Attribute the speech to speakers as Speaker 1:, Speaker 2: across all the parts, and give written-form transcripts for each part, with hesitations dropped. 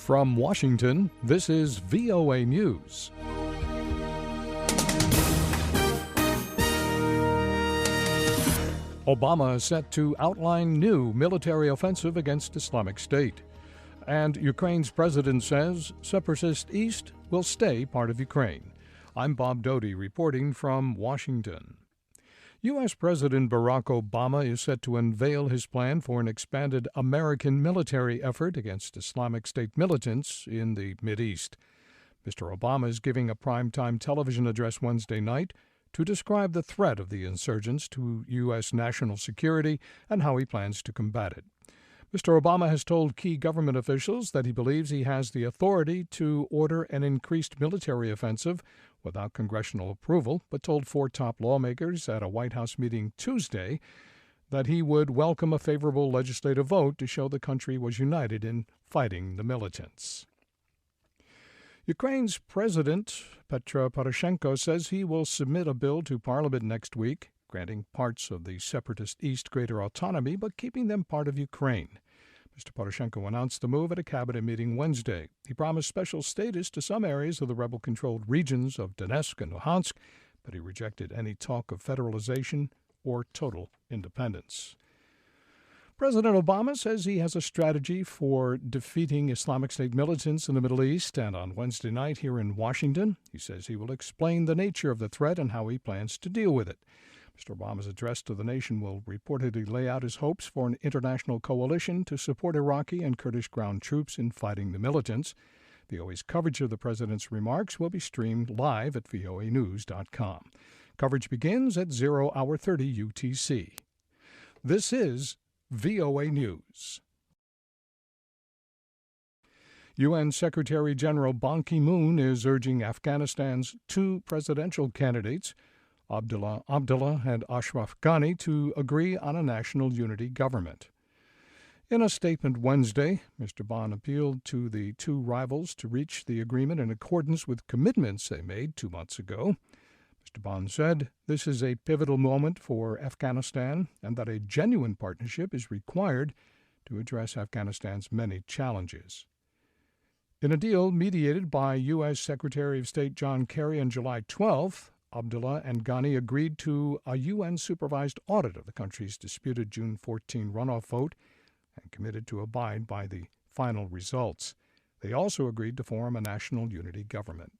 Speaker 1: From Washington, this is VOA News. Obama is set to outline new military offensive against Islamic State. And Ukraine's president says separatist East will stay part of Ukraine. I'm Bob Doughty reporting from Washington. U.S. President Barack Obama is set to unveil his plan for an expanded American military effort against Islamic State militants in the Mideast. Mr. Obama is giving a primetime television address Wednesday night to describe the threat of the insurgents to U.S. national security and how he plans to combat it. Mr. Obama has told key government officials that he believes he has the authority to order an increased military offensive without congressional approval, but told 4 top lawmakers at a White House meeting Tuesday that he would welcome a favorable legislative vote to show the country was united in fighting the militants. Ukraine's President Petro Poroshenko says he will submit a bill to Parliament next week, granting parts of the separatist East greater autonomy but keeping them part of Ukraine. Mr. Poroshenko announced the move at a cabinet meeting Wednesday. He promised special status to some areas of the rebel-controlled regions of Donetsk and Luhansk, but he rejected any talk of federalization or total independence. President Obama says he has a strategy for defeating Islamic State militants in the Middle East, and on Wednesday night here in Washington, he says he will explain the nature of the threat and how he plans to deal with it. Mr. Obama's address to the nation will reportedly lay out his hopes for an international coalition to support Iraqi and Kurdish ground troops in fighting the militants. VOA's coverage of the president's remarks will be streamed live at voanews.com. Coverage begins at 0:30 UTC. This is VOA News. UN Secretary General Ban Ki-moon is urging Afghanistan's 2 presidential candidates, Abdullah and Ashraf Ghani, to agree on a national unity government. In a statement Wednesday, Mr. Ban appealed to the 2 rivals to reach the agreement in accordance with commitments they made 2 months ago. Mr. Ban said this is a pivotal moment for Afghanistan and that a genuine partnership is required to address Afghanistan's many challenges. In a deal mediated by U.S. Secretary of State John Kerry on July 12th, Abdullah and Ghani agreed to a UN-supervised audit of the country's disputed June 14 runoff vote and committed to abide by the final results. They also agreed to form a national unity government.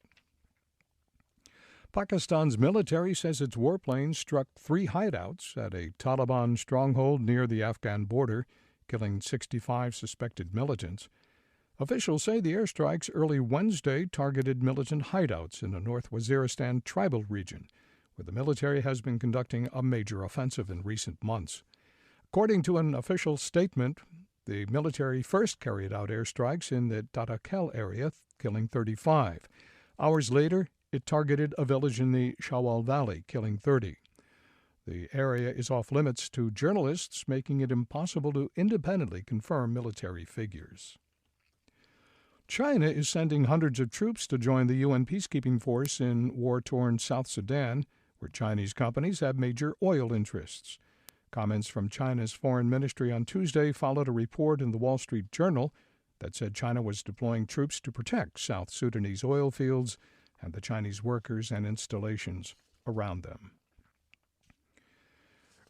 Speaker 1: Pakistan's military says its warplanes struck 3 hideouts at a Taliban stronghold near the Afghan border, killing 65 suspected militants. Officials say the airstrikes early Wednesday targeted militant hideouts in the North Waziristan tribal region, where the military has been conducting a major offensive in recent months. According to an official statement, the military first carried out airstrikes in the Tatakel area, killing 35. Hours later, it targeted a village in the Shawal Valley, killing 30. The area is off limits to journalists, making it impossible to independently confirm military figures. China is sending hundreds of troops to join the UN peacekeeping force in war-torn South Sudan, where Chinese companies have major oil interests. Comments from China's foreign ministry on Tuesday followed a report in the Wall Street Journal that said China was deploying troops to protect South Sudanese oil fields and the Chinese workers and installations around them.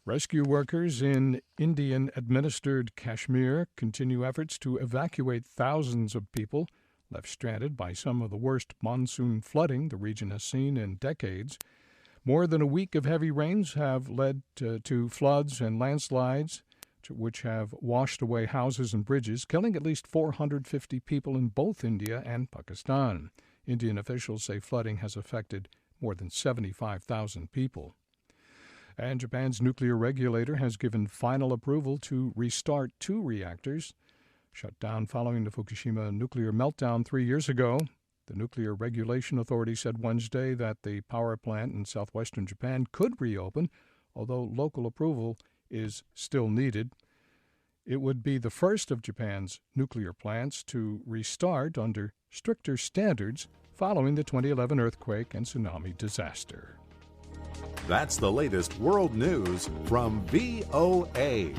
Speaker 1: Rescue workers in Indian-administered Kashmir continue efforts to evacuate thousands of people left stranded by some of the worst monsoon flooding the region has seen in decades. More than a week of heavy rains have led to floods and landslides, which have washed away houses and bridges, killing at least 450 people in both India and Pakistan. Indian officials say flooding has affected more than 75,000 people. And Japan's nuclear regulator has given final approval to restart 2 reactors shut down following the Fukushima nuclear meltdown 3 years ago. The Nuclear Regulation Authority said Wednesday that the power plant in southwestern Japan could reopen, although local approval is still needed. It would be the first of Japan's nuclear plants to restart under stricter standards following the 2011 earthquake and tsunami disaster.
Speaker 2: That's the latest world news from VOA.